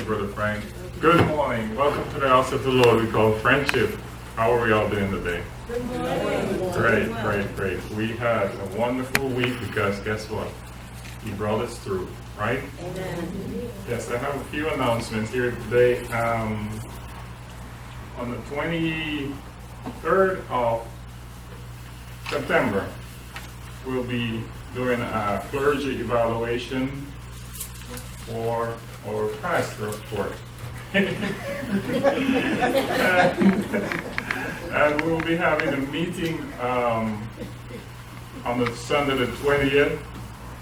you, Brother Frank. Good morning. Welcome to the house of the Lord we call Friendship. How are we all doing today? Good morning. Great. We had a wonderful week because guess what? He brought us through, right? Amen. Yes, I have a few announcements here today. On the 23rd of September, we'll be doing a clergy evaluation for our pastor, of course. And we'll be having a meeting on the Sunday the 20th,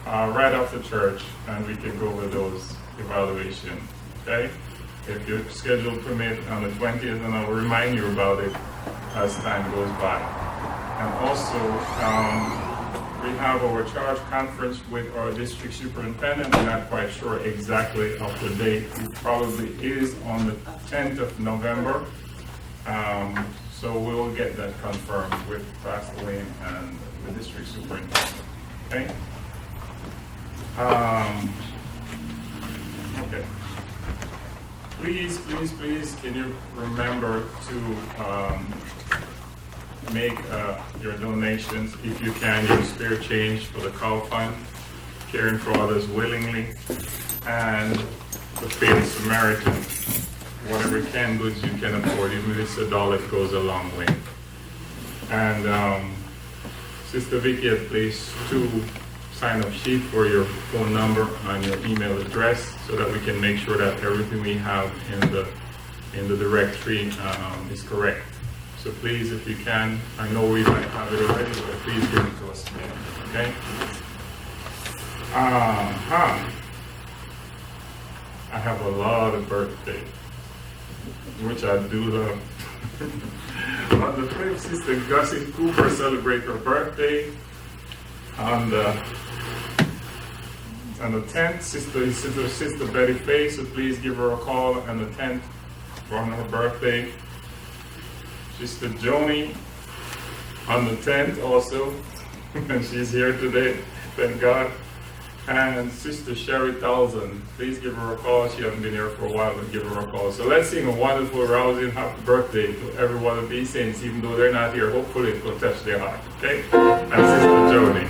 right after church, and we can go over those evaluations, okay? If your schedule permits on the 20th, and I'll remind you about it as time goes by. And also, we have our charge conference with our district superintendent. I'm not quite sure exactly of the date. It probably is on the 10th of November. So we'll get that confirmed with Pastor Lane and the district superintendent. Okay? Okay. Please, can you remember to make your donations, if you can, use spare change for the call fund, caring for others willingly, and the Faithful Samaritan. Whatever canned goods you can afford, even if it's $1, it goes a long way. And Sister Vicky had placed 2 sign-up sheet for your phone number and your email address so that we can make sure that everything we have in the directory is correct. So please, if you can, I know we might have it already, but please give it to us again, okay? I have a lot of birthdays, which I do love. On the 5th, Sister Gussie Cooper celebrates her birthday. On the 10th, Sister Betty Faye, so please give her a call on the 10th on her birthday. Sister Joni on the 10th also, and she's here today, thank God. And Sister Sherry Townsend, please give her a call. She hasn't been here for a while, but give her a call. So let's sing a wonderful, rousing happy birthday to every one of these saints, even though they're not here. Hopefully it will touch their heart, okay? And Sister Joni.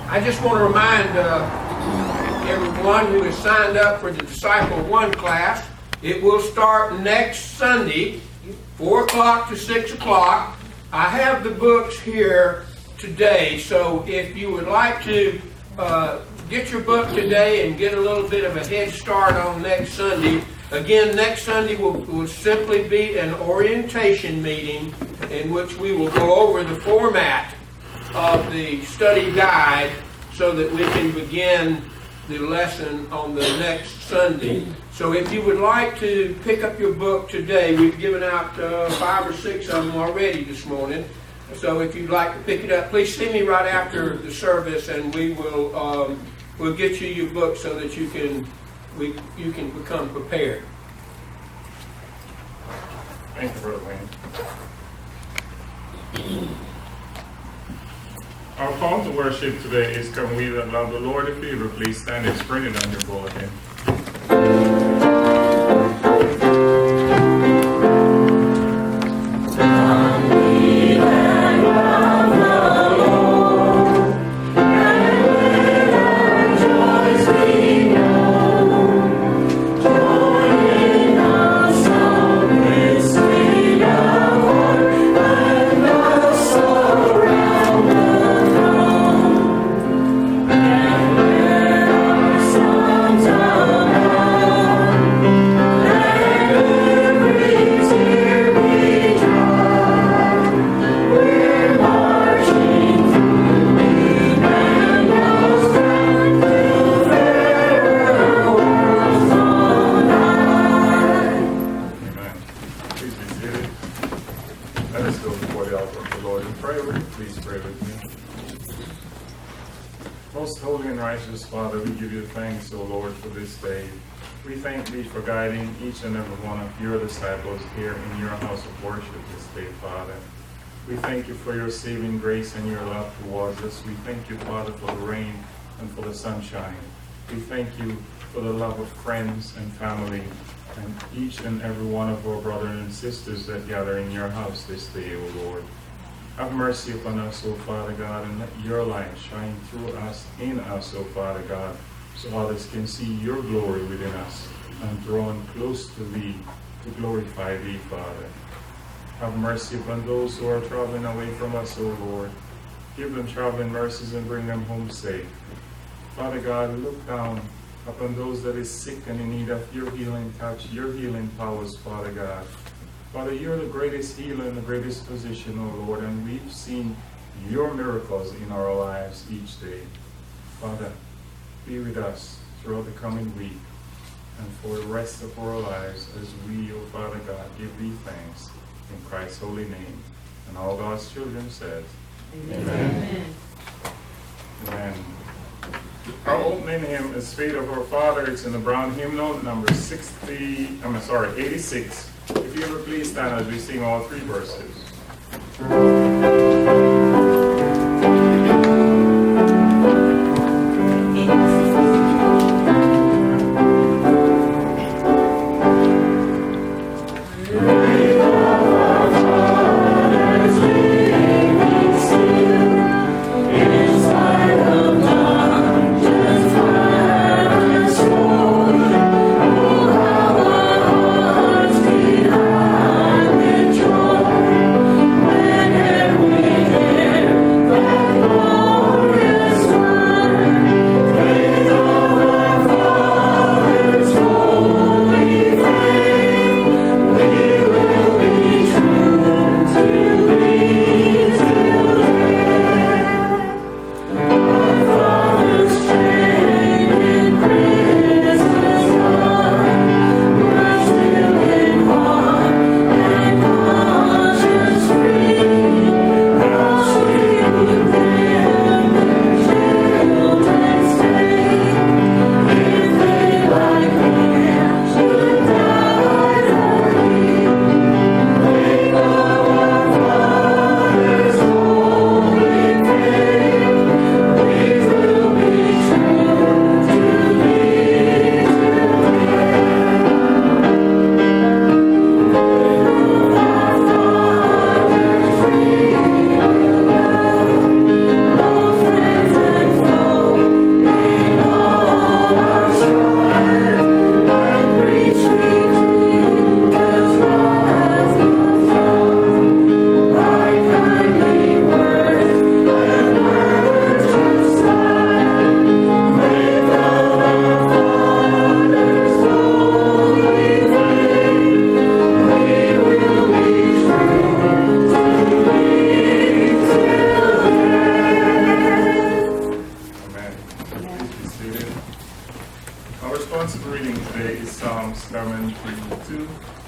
I just want to remind everyone who has signed up for the Disciple 1 class, it will start next Sunday, 4 o'clock to 6 o'clock. I have the books here today, so if you would like to get your book today and get a little bit of a head start on next Sunday, again, next Sunday will simply be an orientation meeting in which we will go over the format of the study guide so that we can begin the lesson on the next Sunday. So if you would like to pick up your book today, we've given out 5 or 6 of them already this morning. So if you'd like to pick it up, please see me right after the service, and we will we'll get you your book so that you can become prepared. Thank you, Brother Wayne. Our call to worship today is "Come We That Love the Lord." If you would please stand, it's printed on your bulletin. Sometimes Most holy and righteous Father, we give you thanks, O Lord, for this day. We thank thee for guiding each and every one of your disciples here in your house of worship this day, Father. We thank you for your saving grace and your love towards us. We thank you, Father, for the rain and for the sunshine. We thank you for the love of friends and family and each and every one of our brothers and sisters that gather in your house this day, O Lord. Have mercy upon us, O Father God, and let your light shine through us, in us, O Father God, so others can see your glory within us and drawn close to thee to glorify thee, Father. Have mercy upon those who are traveling away from us, O Lord. Give them traveling mercies and bring them home safe. Father God, look down upon those that is sick and in need of your healing touch, your healing powers, Father God. Father, you're the greatest healer and the greatest physician, O Lord, and we've seen your miracles in our lives each day. Father, be with us throughout the coming week and for the rest of our lives as we, O Father God, give thee thanks in Christ's holy name. And all God's children said, Amen. Amen. Our opening hymn is Fate of Our Father. It's in the Brown Hymnal, number 86. If you ever please stand as we sing all three verses.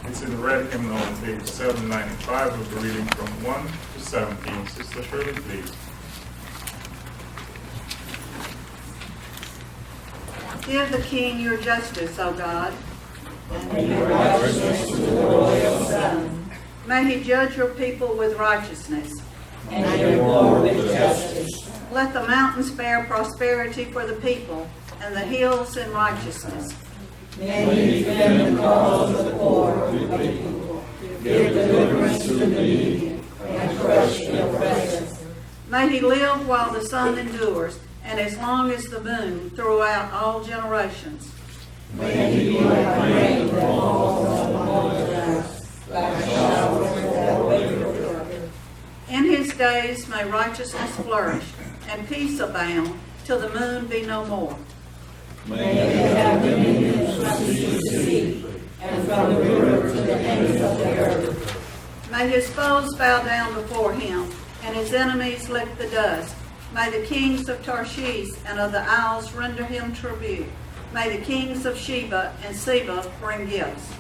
It's in the red hymnal on page 795 of the reading from 1 to 17. Sister Shirley, please. Give the King your justice, O God. And your righteousness to the royal Son. May he judge your people with righteousness. And your Lord with justice. Let the mountains bear prosperity for the people, and the hills in righteousness. May he defend the cause of the poor of the people. Give deliverance to the needy, and crush the oppressor. May he live while the sun endures, and as long as the moon throughout all generations. May he be like rain that falls on the mountains, like showers that wait for the. In his days may righteousness flourish, and peace abound, till the moon be no more. May they have dominion from sea to sea, and from the river to the ends of the earth. May his foes bow down before him, and his enemies lick the dust. May the kings of Tarshish and of the isles render him tribute. May the kings of Sheba and Seba bring gifts.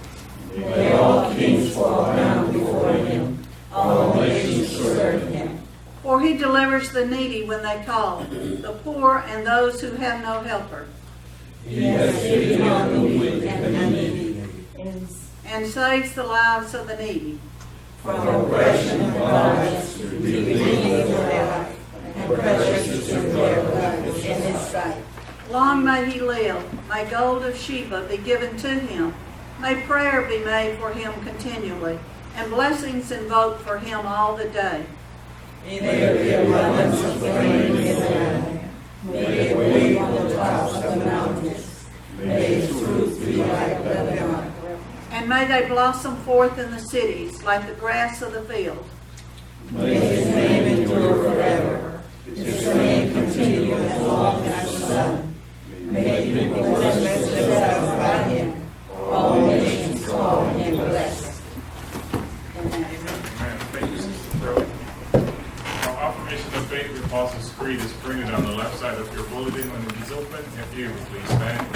May all kings fall down before him, all nations serve him. For he delivers the needy when they call, the poor and those who have no helper, He has pity on the weak and the needy, and saves the lives of the needy. from oppression and violence, to redeem their life, and precious is their blood in his sight. Long may he live, may gold of Sheba be given to him, may prayer be made for him continually, and blessings invoked for him all the day. May there be abundance of rain in the land. May it wave on the tops of the mountains. May its fruit be like Lebanon. And may they blossom forth in the cities like the grass of the field. May his name endure forever. His name continue as long as the sun. May people bless themselves by him. All nations call him blessed. Amen. Amen. Thank you, Sister Shirley. Our affirmation of faith with Apostles' Creed is printed on the left side of your bulletin when it is open. If you would please stand.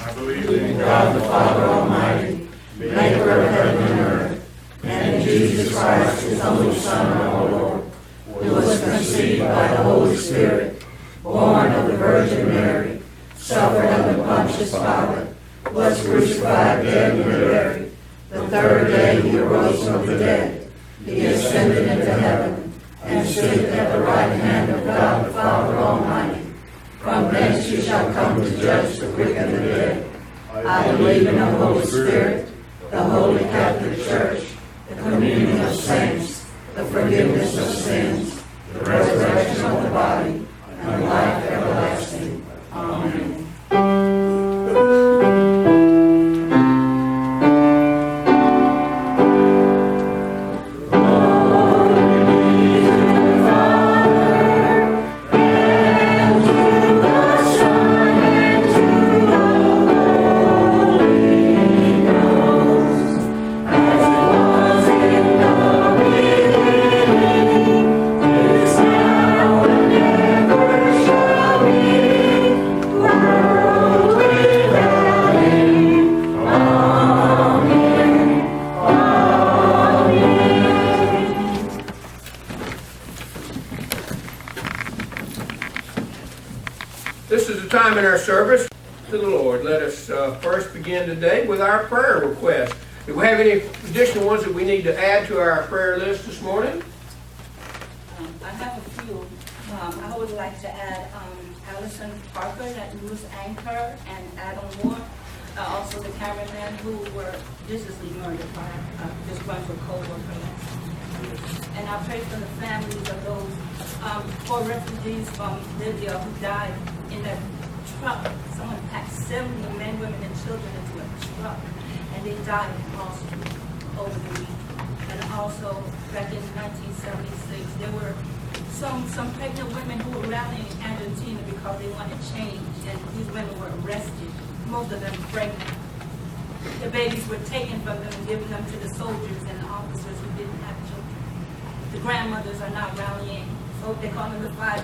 I believe in God the Father Almighty, maker of heaven and earth, and in Jesus Christ, his only Son, our Lord, who was conceived by the Holy Spirit, born of the Virgin Mary, suffered under Pontius Pilate, was crucified, dead, and buried. The third day he arose from the dead. He ascended into heaven, and sitteth at the right hand of God the Father Almighty. From thence he shall come to judge the quick and the dead. I believe in the Holy Spirit, the Holy Catholic Church, the communion of saints, the forgiveness of sins, the resurrection of the body, and life everlasting. Amen. This is the time in our service to the Lord. Let us first begin today with our prayer requests. Do we have any additional ones that we need to add to our prayer list this morning? I have a few. I would like to add Allison Parker, that news anchor, and Adam Moore, also the cameraman who were viciously murdered by this bunch of co-workers. And I pray for the families of those poor refugees from Libya who died in that truck. Someone packed 70 men, women, and children into a truck, and they died lost over the week. And also, back in 1976, there were some pregnant women who were rallying in Argentina because they wanted change, and these women were arrested, most of them pregnant. The babies were taken from them and given them to the soldiers and the officers who didn't have children. The grandmothers are not rallying, so they call them the 500,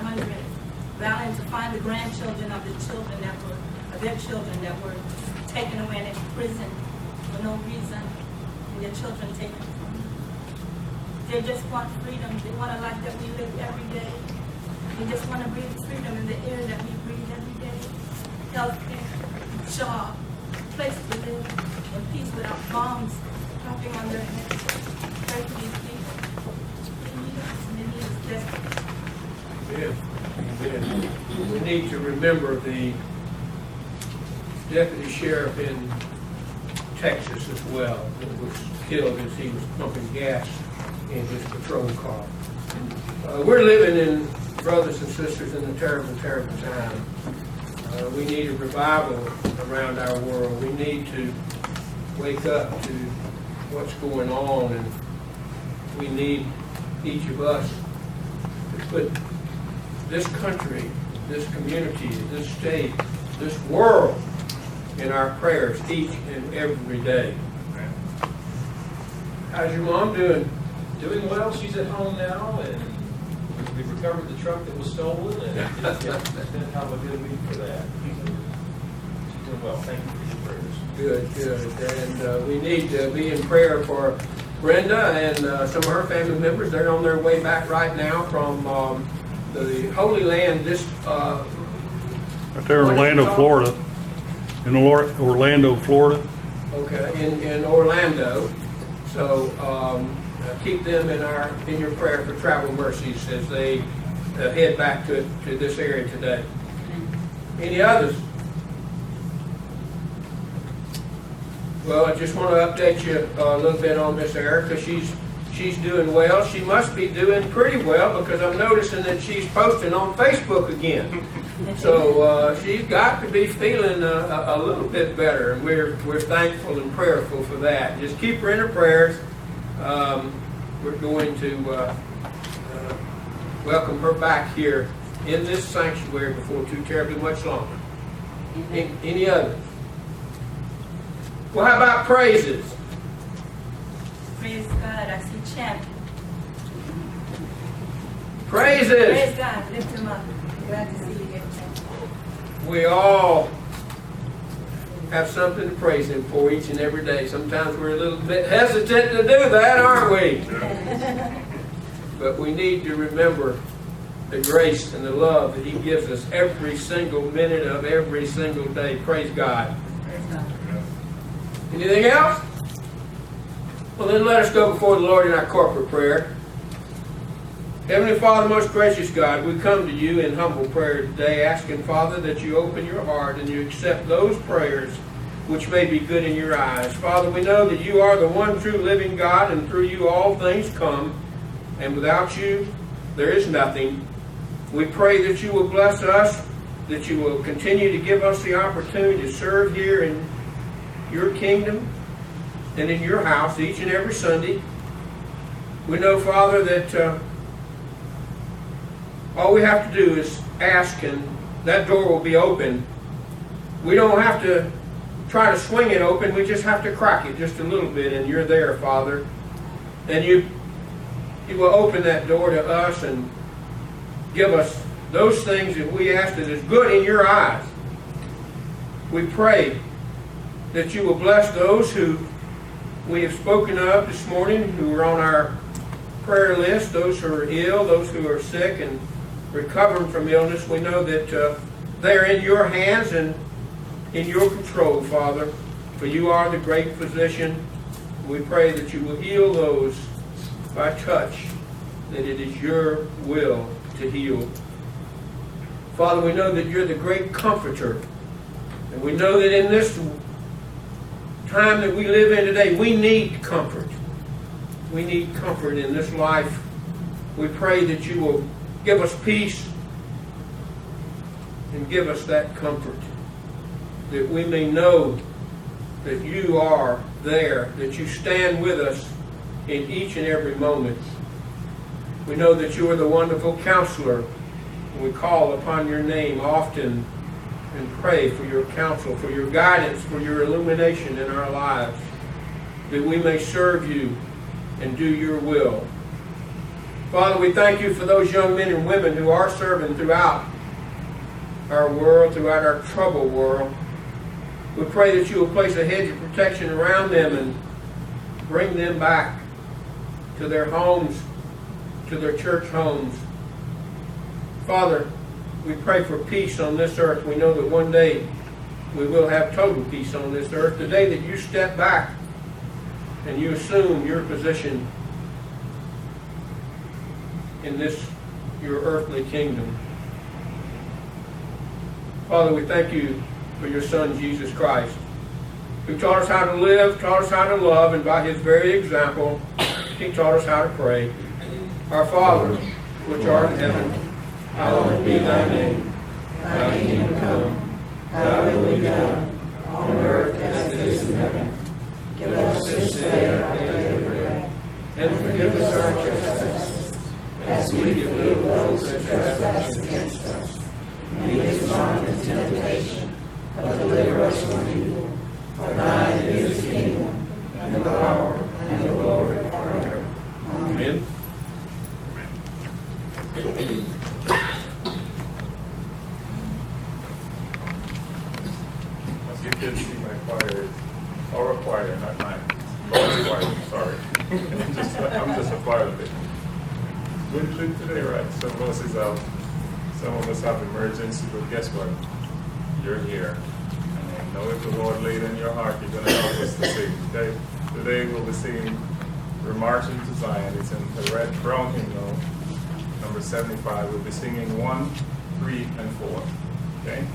rallying to find the grandchildren of the children that were, of their children that were taken away and in prison for no reason, and their children taken from them. They just want freedom. They want a life that we live every day. They just want to breathe freedom in the air that we breathe every day. Health care, job, place to live, and peace without bombs dropping on their heads. Pray for these people. They need us, and they need us desperately. Amen. We need to remember the deputy sheriff in Texas as well, that was killed as he was pumping gas in his patrol car. We're living in, brothers and sisters, in a terrible, terrible time. We need a revival around our world. We need to wake up to what's going on, and we need each of us to put this country, this community, this state, this world in our prayers each and every day. How's your mom doing? Doing well. She's at home now, and we've recovered the truck that was stolen, and it's been have a good week for that. She's doing well. Thank you for your prayers. Good. And we need to be in prayer for Brenda and some of her family members, they're on their way back right now from the Holy Land. Right there in Orlando, Florida. In Orlando, Florida. Okay, in Orlando. So keep them in your prayer for travel mercies as they head back to this area today. Any others? Well, I just want to update you a little bit on Miss Erica. She's doing well. She must be doing pretty well because I'm noticing that she's posting on Facebook again. So she's got to be feeling a little bit better, and we're thankful and prayerful for that. Just keep her in her prayers. We're going to welcome her back here in this sanctuary before too terribly much longer. Any others? Well, how about praises? Praise God, I see Champ. Praises! Praise God, lift him up. Glad to see you here, Champ. We all have something to praise Him for each and every day. Sometimes we're a little bit hesitant to do that, aren't we? But we need to remember the grace and the love that He gives us every single minute of every single day. Praise God. Praise God. Anything else? Well, then let us go before the Lord in our corporate prayer. Heavenly Father, most gracious God, we come to you in humble prayer today, asking, Father, that you open your heart and you accept those prayers which may be good in your eyes. Father, we know that you are the one true living God, and through you all things come, and without you there is nothing. We pray that you will bless us, that you will continue to give us the opportunity to serve here in your kingdom and in your house each and every Sunday. We know, Father, that all we have to do is ask and that door will be open. We don't have to try to swing it open, we just have to crack it just a little bit, and you're there, Father. And you will open that door to us and give us those things that we ask that is good in your eyes. We pray that you will bless those who we have spoken of this morning, who are on our prayer list, those who are ill, those who are sick and recovering from illness. We know that they're in your hands and in your control, Father, for you are the great physician. We pray that you will heal those by touch, that it is your will to heal. Father, we know that you're the great comforter, and we know that in this time that we live in today, we need comfort. We need comfort in this life. We pray that you will give us peace and give us that comfort, that we may know that you are there, that you stand with us in each and every moment. We know that you are the wonderful counselor, and we call upon your name often and pray for your counsel, for your guidance, for your illumination in our lives, that we may serve you and do your will. Father, we thank you for those young men and women who are serving throughout our world, throughout our troubled world. We pray that you will place a hedge of protection around them and bring them back to their homes, to their church homes. Father, we pray for peace on this earth. We know that one day we will have total peace on this earth. The day that you step back and you assume your position in this, your earthly kingdom. Father, we thank you for your Son, Jesus Christ, who taught us how to live, taught us how to love, and by his very example, he taught us how to pray. Our Father, which art in heaven, hallowed be thy name. Thy kingdom come, thy will be done, on earth as it is in heaven. Give us this day our daily bread, and forgive us our trespasses, as we forgive those who trespass against us. And lead us not into temptation, but deliver us from evil. For thine is the kingdom, and the power, and the glory forever. Amen. Let's get kids to sing my choir, or choir, not mine. Choir, sorry. Wouldn't live today, right? Some of us is out. Some of us have emergency, but guess what? You're here. And I know if the Lord laid in your heart, you're going to help us to sing. Okay? Today we'll be singing We're Marching to Zion. It's in the red brown hymnal, number 75. We'll be singing 1, 3, and 4. Okay?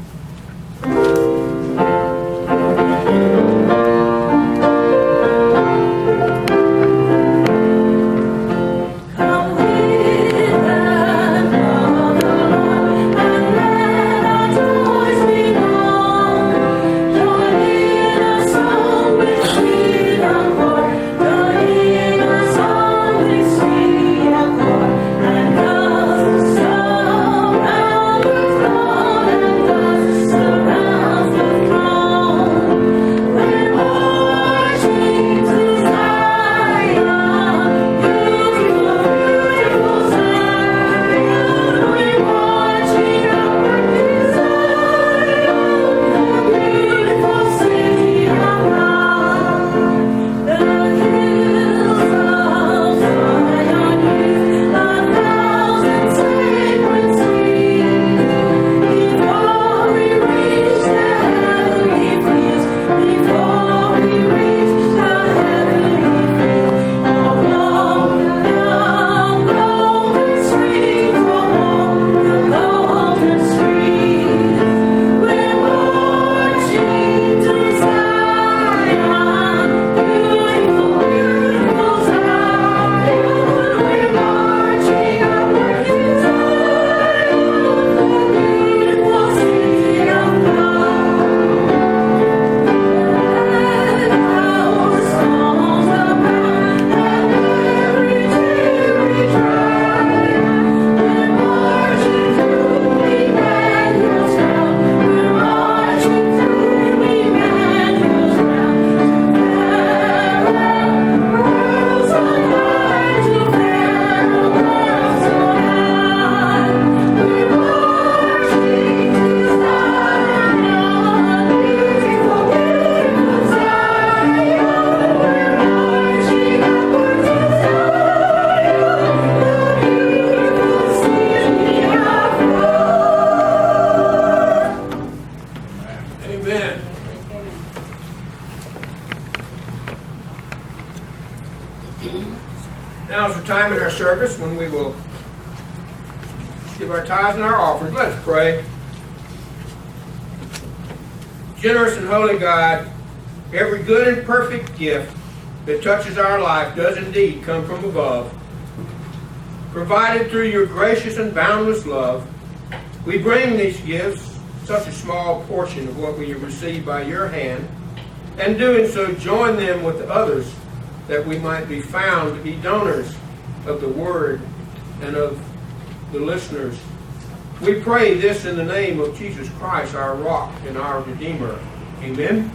Now's the time in our service when we will give our tithes and our offerings. Let's pray. Generous and holy God, every good and perfect gift that touches our life does indeed come from above. Provided through your gracious and boundless love, we bring these gifts, such a small portion of what we have received by your hand, and doing so join them with others that we might be found to be donors of the word and of the listeners. We pray this in the name of Jesus Christ, our rock and our Redeemer. Amen.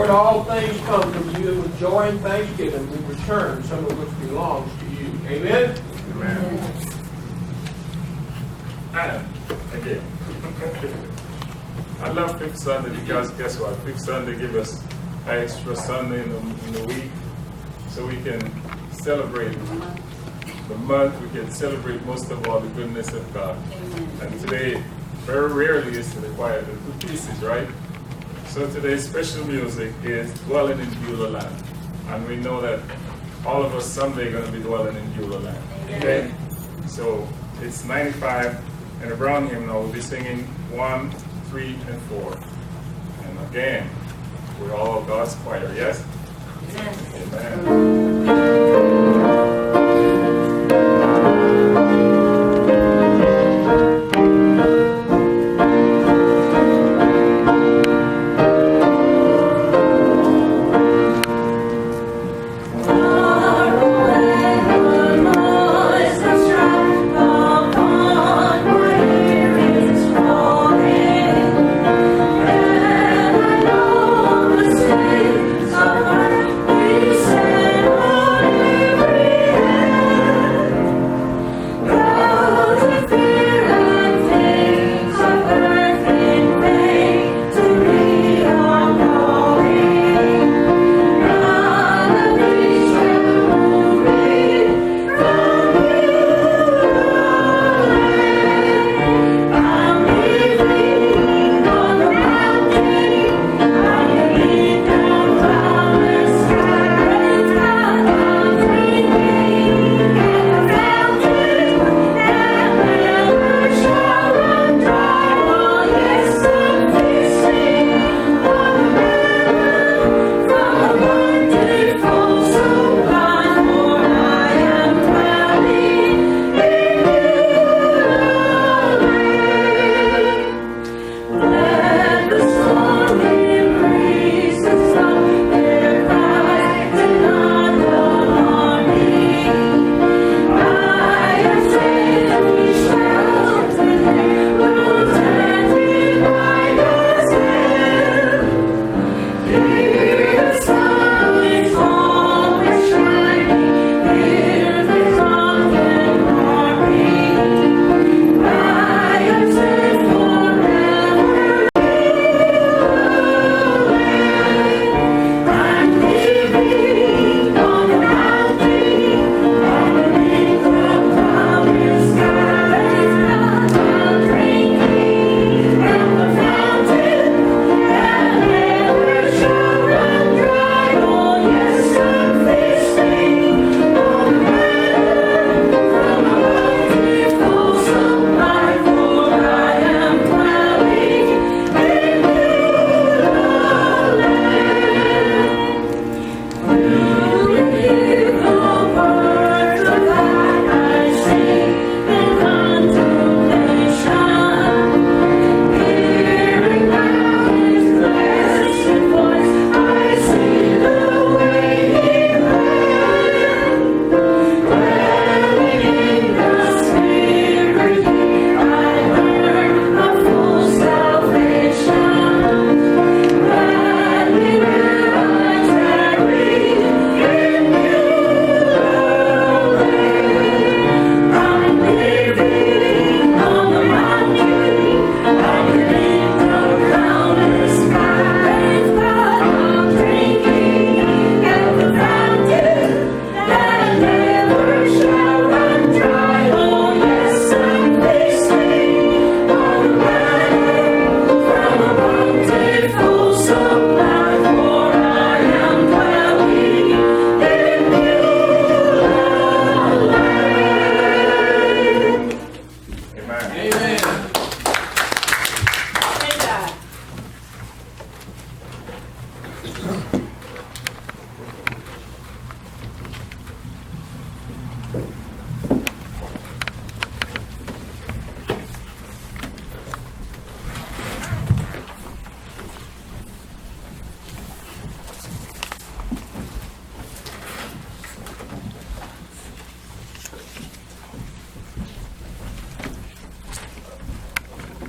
Lord, all things come from you, and with joy and thanksgiving we return some of which belongs to you. Amen? Amen. And again, I love Fifth Sunday because guess what? Fifth Sunday gives us an extra Sunday in the week so we can celebrate the month. We can celebrate most of all the goodness of God. And today, very rarely is to the choir the two pieces, right? So today's special music is Dwelling in Beulah Land. And we know that all of us someday are going to be dwelling in Beulah Land. Okay? So it's 95, and a brown hymn now we'll be singing 1, 3, and 4. And again, we're all God's choir, yes? Amen.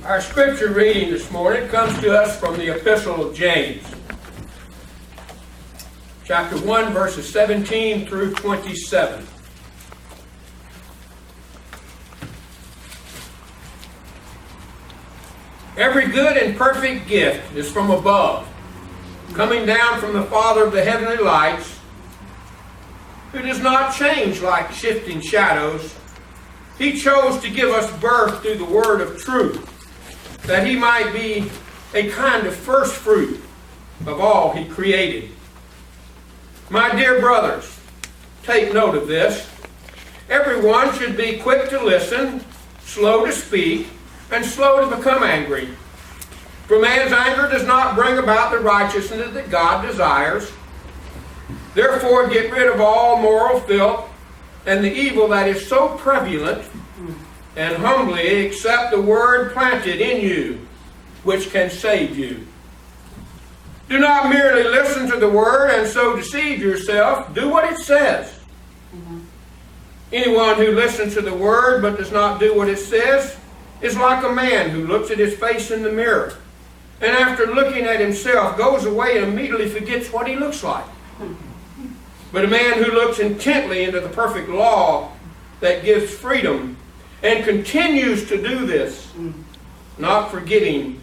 Our scripture reading this morning comes to us from the Epistle of James. chapter 1, verses 17 through 27. Every good and perfect gift is from above, coming down from the Father of the heavenly lights, who does not change like shifting shadows. He chose to give us birth through the word of truth, that he might be a kind of first fruit of all he created. My dear brothers, take note of this. Everyone should be quick to listen, slow to speak, and slow to become angry. For man's anger does not bring about the righteousness that God desires. Therefore get rid of all moral filth and the evil that is so prevalent, and humbly accept the word planted in you, which can save you. Do not merely listen to the word and so deceive yourself. Do what it says. Anyone who listens to the word but does not do what it says is like a man who looks at his face in the mirror, and after looking at himself goes away and immediately forgets what he looks like. But a man who looks intently into the perfect law that gives freedom and continues to do this, not forgetting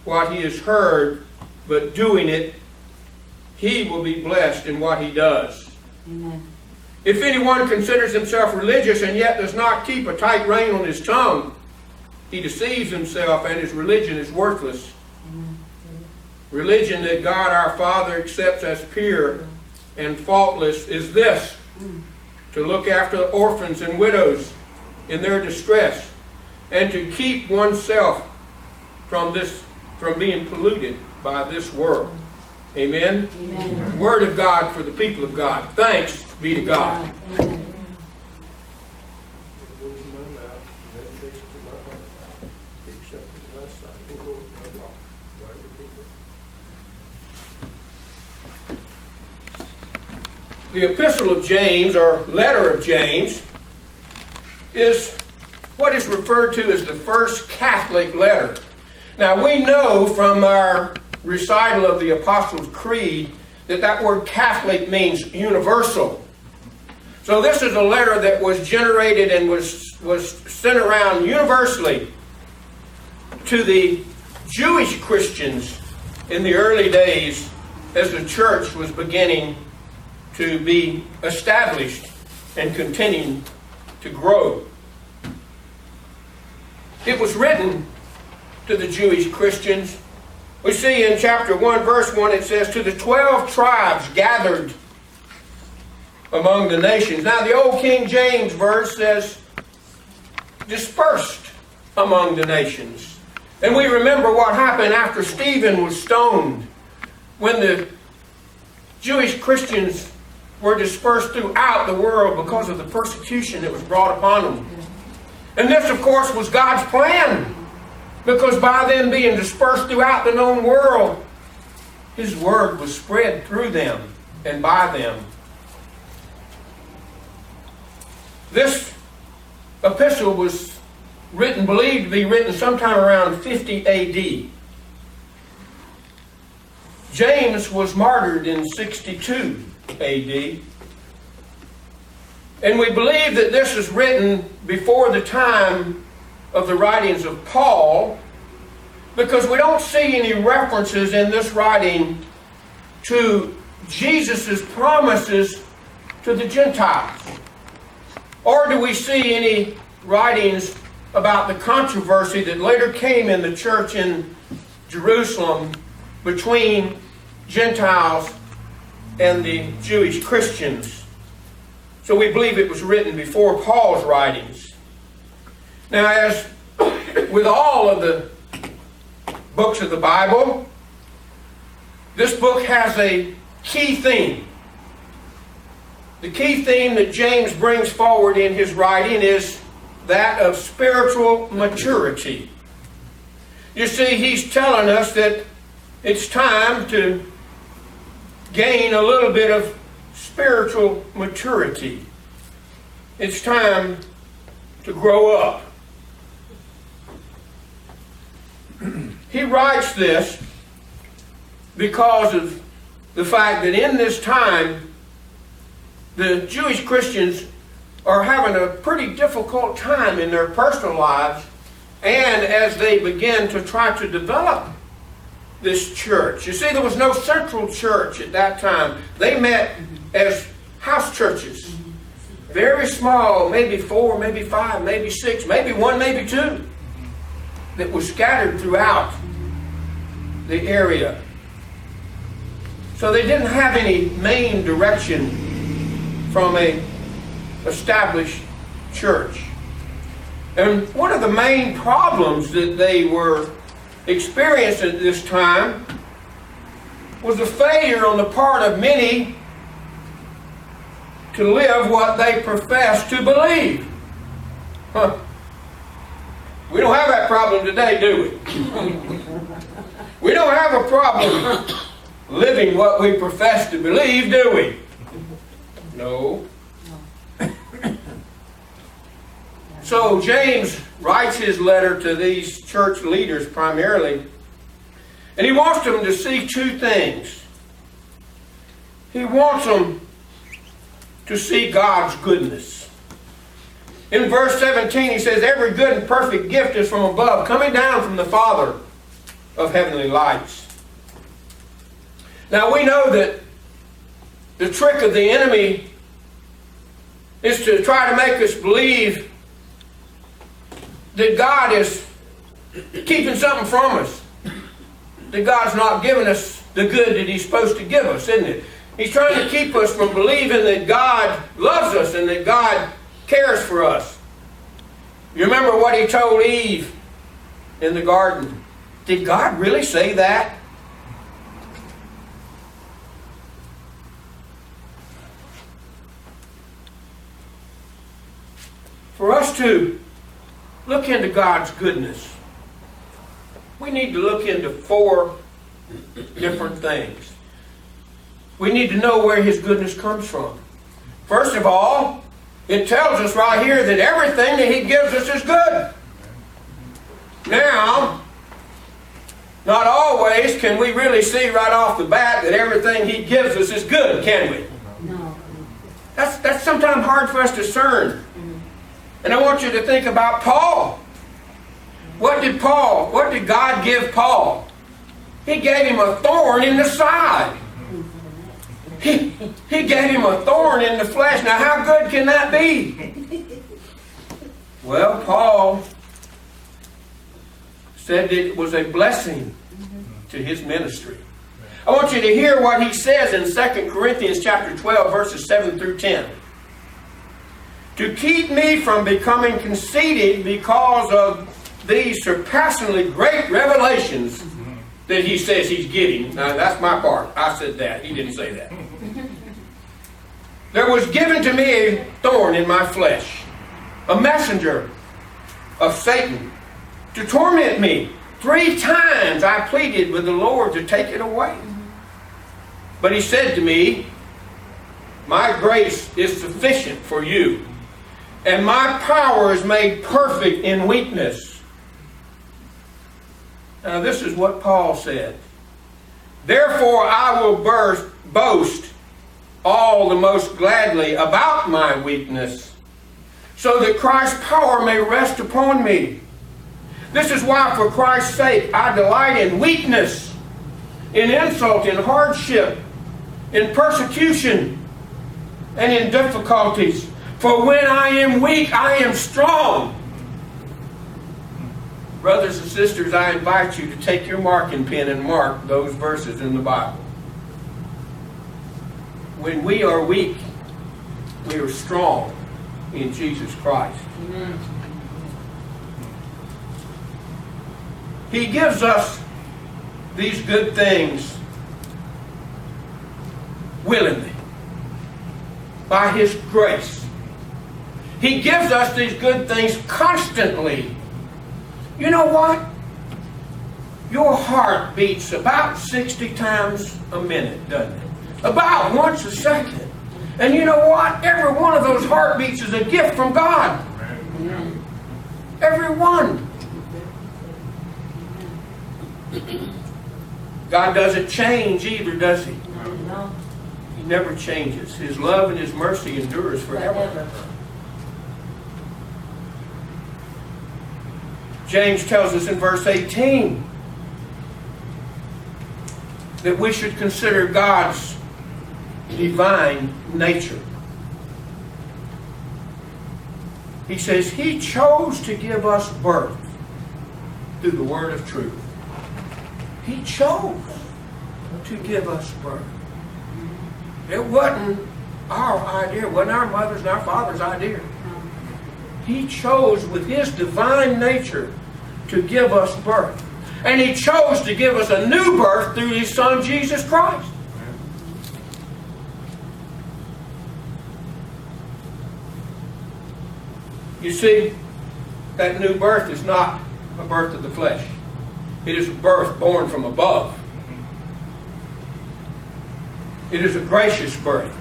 what he has heard, but doing it, he will be blessed in what he does. Amen. If anyone considers himself religious and yet does not keep a tight rein on his tongue, he deceives himself and his religion is worthless. Religion that God our Father accepts as pure and faultless is this: to look after orphans and widows in their distress, and to keep oneself from being polluted by this world. Amen? Amen. Word of God for the people of God. Thanks be to God. Amen. The Epistle of James, or letter of James, is what is referred to as the first Catholic letter. Now we know from our recital of the Apostles' Creed that that word Catholic means universal. So this is a letter that was generated and was sent around universally to the Jewish Christians in the early days as the church was beginning to be established and continuing to grow. It was written to the Jewish Christians. We see in chapter 1, verse 1, it says, to the 12 tribes gathered among the nations. Now the old King James verse says, dispersed among the nations. And we remember what happened after Stephen was stoned, when the Jewish Christians were dispersed throughout the world because of the persecution that was brought upon them. And this, of course, was God's plan, because by them being dispersed throughout the known world, His word was spread through them and by them. This epistle was written, believed to be written sometime around 50 A.D. James was martyred in 62 A.D. And we believe that this is written before the time of the writings of Paul, because we don't see any references in this writing to Jesus' promises to the Gentiles. Or do we see any writings about the controversy that later came in the church in Jerusalem between Gentiles and the Jewish Christians. So we believe it was written before Paul's writings. Now, as with all of the books of the Bible, this book has a key theme. The key theme that James brings forward in his writing is that of spiritual maturity. You see, he's telling us that it's time to gain a little bit of spiritual maturity. It's time to grow up. He writes this because of the fact that in this time, the Jewish Christians are having a pretty difficult time in their personal lives, and as they begin to try to develop this church. You see, there was no central church at that time. They met as house churches. Very small, maybe 4, maybe 5, maybe 6, maybe 1, maybe 2, that was scattered throughout the area. So they didn't have any main direction from a established church. And one of the main problems that they were experiencing at this time was a failure on the part of many to live what they profess to believe. We don't have that problem today, do we? We don't have a problem living what we profess to believe, do we? No. So James writes his letter to these church leaders primarily, and he wants them to see 2 things. He wants them to see God's goodness. In verse 17 he says, every good and perfect gift is from above, coming down from the Father of heavenly lights. Now we know that the trick of the enemy is to try to make us believe that God is keeping something from us. That God's not giving us the good that He's supposed to give us, isn't it? He's trying to keep us from believing that God loves us and that God cares for us. You remember what He told Eve in the garden? Did God really say that? For us to look into God's goodness, we need to look into 4 different things. We need to know where His goodness comes from. First of all, it tells us right here that everything that He gives us is good. Now, not always can we really see right off the bat that everything He gives us is good, can we? No. That's sometimes hard for us to discern. And I want you to think about Paul. What did God give Paul? He gave him a thorn in the side. He gave him a thorn in the flesh. Now how good can that be? Well, Paul said that it was a blessing to his ministry. I want you to hear what he says in 2 Corinthians chapter 12, verses 7 through 10. To keep me from becoming conceited because of these surpassingly great revelations that he says he's getting. Now, that's my part. I said that. He didn't say that. There was given to me a thorn in my flesh, a messenger of Satan, to torment me. 3 times I pleaded with the Lord to take it away. But He said to me, my grace is sufficient for you, and my power is made perfect in weakness. Now this is what Paul said. Therefore I will boast all the most gladly about my weakness, so that Christ's power may rest upon me. This is why, for Christ's sake, I delight in weakness, in insult, in hardship, in persecution, and in difficulties. For when I am weak, I am strong. Brothers and sisters, I invite you to take your marking pen and mark those verses in the Bible. When we are weak, we are strong in Jesus Christ. Amen. He gives us these good things willingly, by His grace. He gives us these good things constantly. You know what? Your heart beats about 60 times a minute, doesn't it? About once a second. And you know what? Every one of those heartbeats is a gift from God. Amen. Every one. God doesn't change either, does He? No, He never changes. His love and His mercy endures forever. forever. James tells us in verse 18 that we should consider God's divine nature. He says He chose to give us birth through the word of truth. He chose to give us birth. It wasn't our idea. It wasn't our mother's and our father's idea. He chose with His divine nature to give us birth. And He chose to give us a new birth through His Son, Jesus Christ. You see, that new birth is not a birth of the flesh. It is a birth born from above. It is a gracious birth.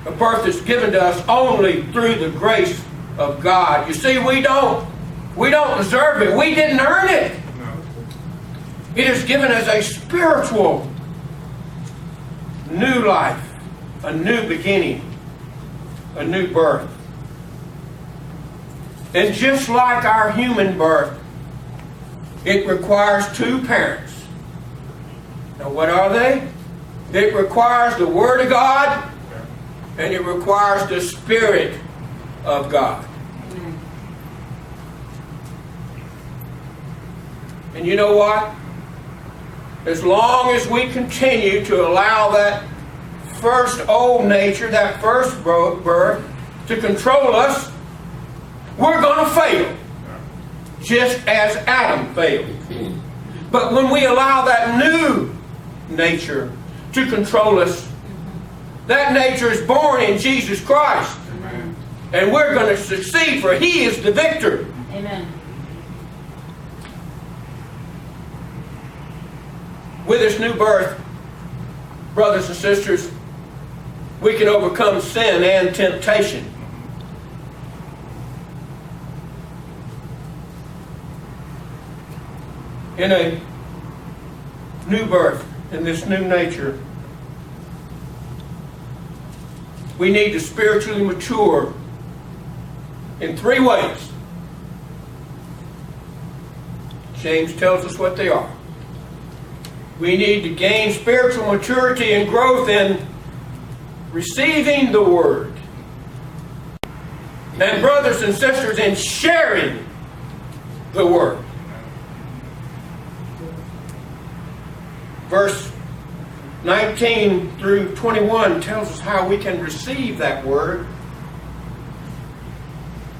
A birth that's given to us only through the grace of God. You see, we don't deserve it. We didn't earn it. It is given as a spiritual new life, a new beginning, a new birth. And just like our human birth, it requires two parents. Now what are they? It requires the Word of God, and it requires the Spirit of God. And you know what? As long as we continue to allow that first old nature, that first birth, to control us, we're going to fail. Just as Adam failed. But when we allow that new nature to control us, that nature is born in Jesus Christ. Amen. And we're going to succeed, for He is the victor. Amen. With this new birth, brothers and sisters, we can overcome sin and temptation. In a new birth, in this new nature, we need to spiritually mature in three ways. James tells us what they are. We need to gain spiritual maturity and growth in receiving the Word. And brothers and sisters, in sharing the Word. Verse 19 through 21 tells us how we can receive that Word.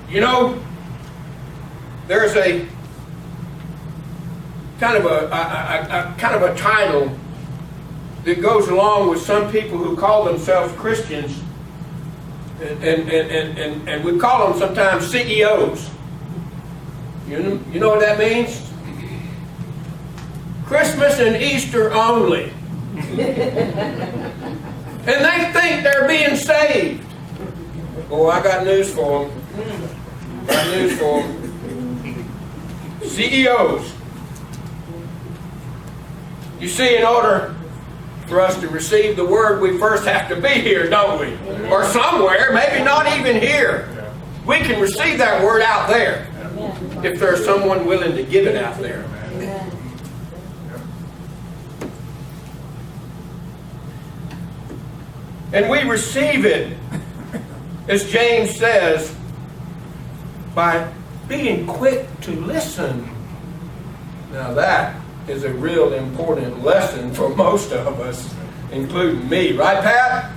You know, there's a kind of a title that goes along with some people who call themselves Christians, and we call them sometimes CEOs. You know what that means? Christmas and Easter only. And they think they're being saved. Oh, I got news for them. Got news for them. CEOs. You see, in order for us to receive the Word, we first have to be here, don't we? Or somewhere, maybe not even here. We can receive that Word out there, if there's someone willing to give it out there. Amen. And we receive it, as James says, by being quick to listen. Now that is a real important lesson for most of us, including me. Right, Pat?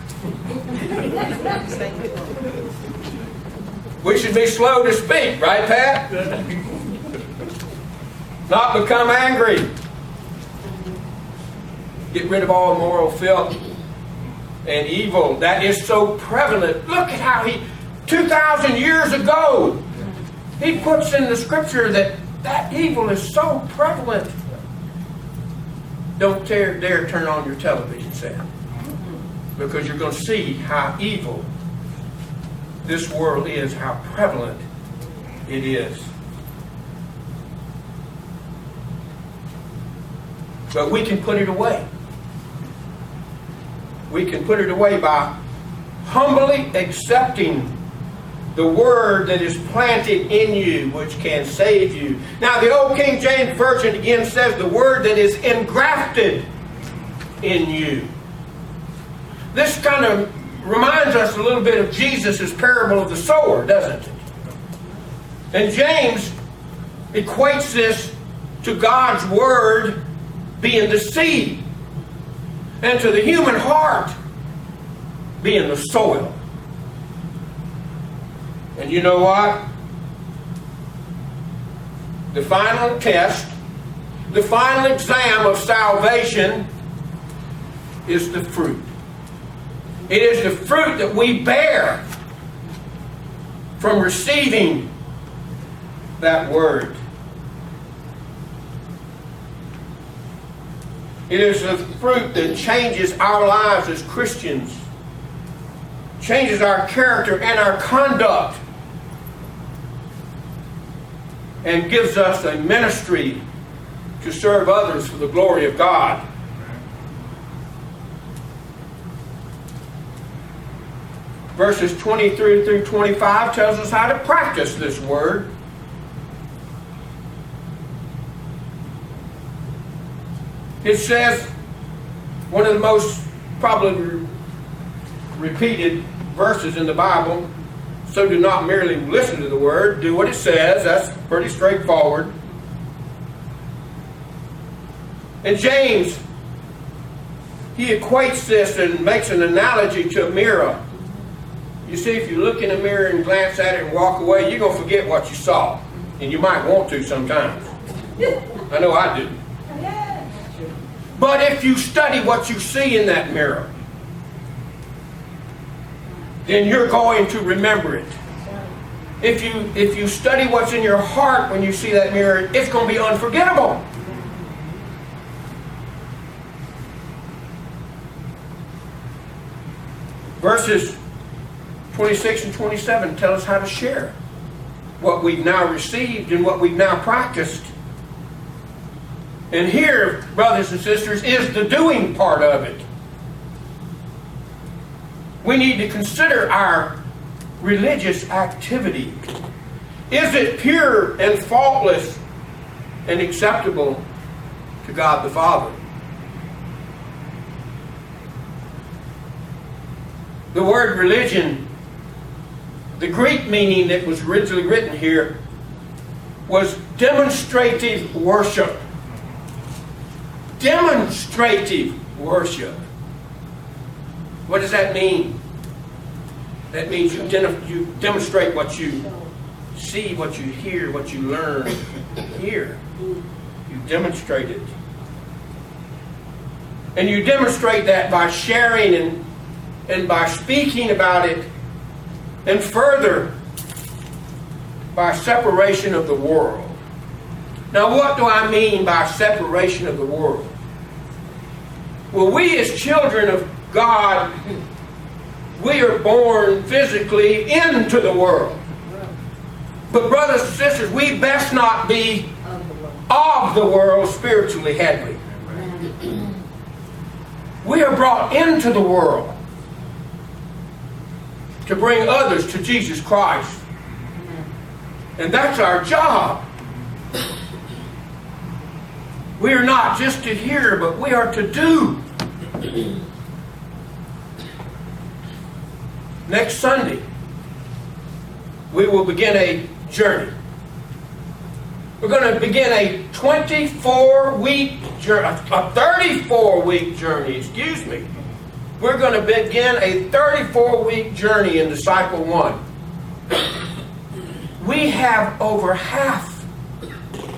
We should be slow to speak, right, Pat? Not become angry. Get rid of all moral filth and evil that is so prevalent. Look at how 2,000 years ago, he puts in the scripture that evil is so prevalent. Don't dare turn on your television set, because you're going to see how evil this world is, how prevalent it is. But we can put it away. we can put it away by humbly accepting the word that is planted in you, which can save you. Now, the old King James Version again says the word that is engrafted in you. This kind of reminds us a little bit of Jesus' parable of the sower, doesn't it? And James equates this to God's word being the seed, and to the human heart being the soil. And you know what? The final test, the final exam of salvation is the fruit. It is the fruit that we bear from receiving that word. It is the fruit that changes our lives as Christians, changes our character and our conduct, and gives us a ministry to serve others for the glory of God. Verses 23 through 25 tells us how to practice this word. It says, one of the most probably repeated verses in the Bible, so do not merely listen to the word, do what it says. That's pretty straightforward. And James, he equates this and makes an analogy to a mirror. You see, if you look in a mirror and glance at it and walk away, you're going to forget what you saw. And you might want to sometimes. I know I do. But if you study what you see in that mirror, then you're going to remember it. If you study what's in your heart when you see that mirror, it's going to be unforgettable. Verses 26 and 27 tell us how to share what we've now received and what we've now practiced. And here, brothers and sisters, is the doing part of it. We need to consider our religious activity. Is it pure and faultless and acceptable to God the Father? The word religion, the Greek meaning that was originally written here, was demonstrative worship. Demonstrative worship. What does that mean? That means you demonstrate what you see, what you hear, what you learn here. You demonstrate it. And you demonstrate that by sharing and by speaking about it, and further, by separation of the world. Now, what do I mean by separation of the world? Well, we as children of God, we are born physically into the world. But brothers and sisters, we best not be of the world spiritually, had we. We are brought into the world to bring others to Jesus Christ. And that's our job. We are not just to hear, but we are to do. Next Sunday, we will begin a journey. We're going to begin a 24-week journey, a 34-week journey, excuse me. We're going to begin a 34-week journey in Disciple 1. We have over half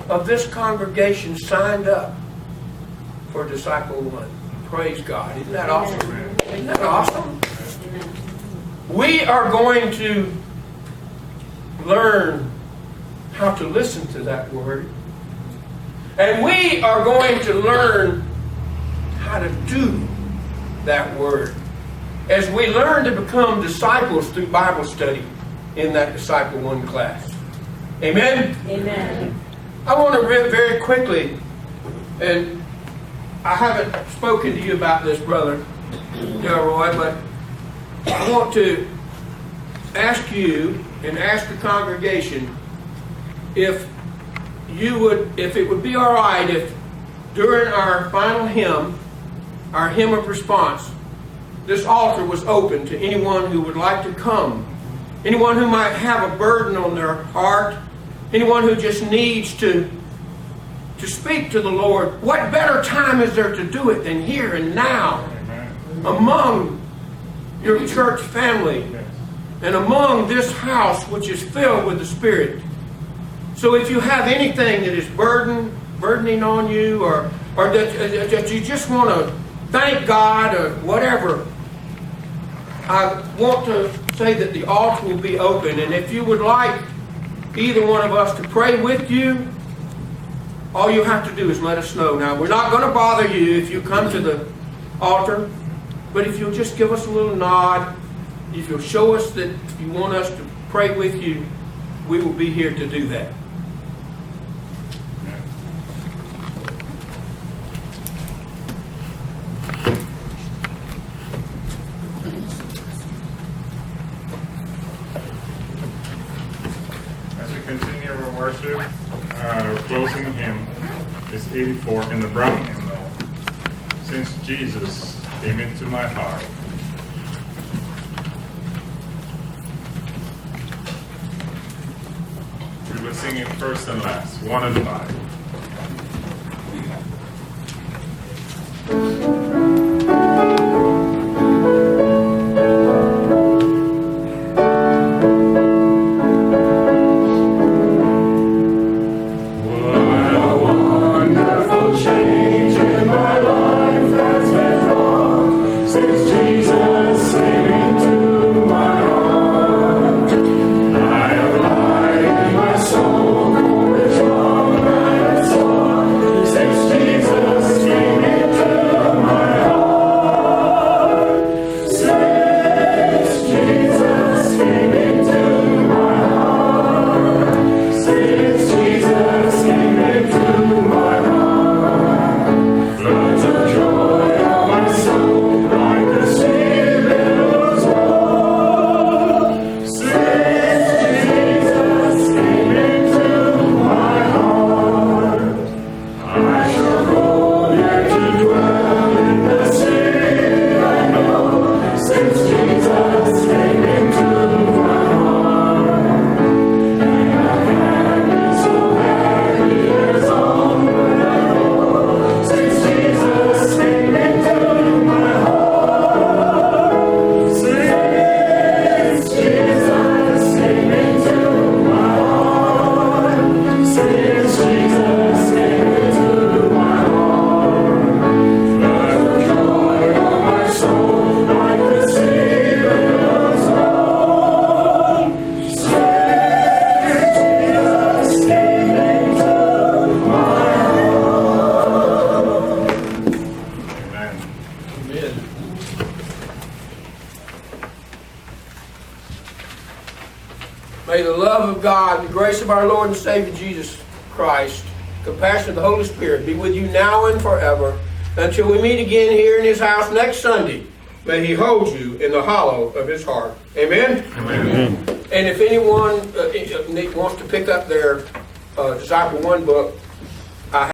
of this congregation signed up for Disciple 1. Praise God. Isn't that awesome? Isn't that awesome? We are going to learn how to listen to that word. And we are going to learn how to do that word as we learn to become disciples through Bible study in that Disciple 1 class. Amen? Amen. I want to read very quickly, and I haven't spoken to you about this, brother, Delroy, but I want to ask you and ask the congregation if it would be all right if during our final hymn, our hymn of response, this altar was open to anyone who would like to come, anyone who might have a burden on their heart, anyone who just needs to speak to the Lord. What better time is there to do it than here and now, among your church family and among this house which is filled with the Spirit? So if you have anything that is burdening on you, or that you just want to thank God or whatever, I want to say that the altar will be open, and if you would like either one of us to pray with you, all you have to do is let us know. Now, we're not going to bother you if you come to the altar, but if you'll just give us a little nod, if you'll show us that you want us to pray with you, we will be here to do that. As we continue our worship, closing hymn is 84 in the brown hymnal, Since Jesus Came Into My Heart. We will sing it first and last, 1 and 5. May the love of God, the grace of our Lord and Savior Jesus Christ, the compassion of the Holy Spirit be with you now and forever, until we meet again here in His house next Sunday. May He hold you in the hollow of His heart. Amen? Amen. And if anyone wants to pick up their Disciple 1 book,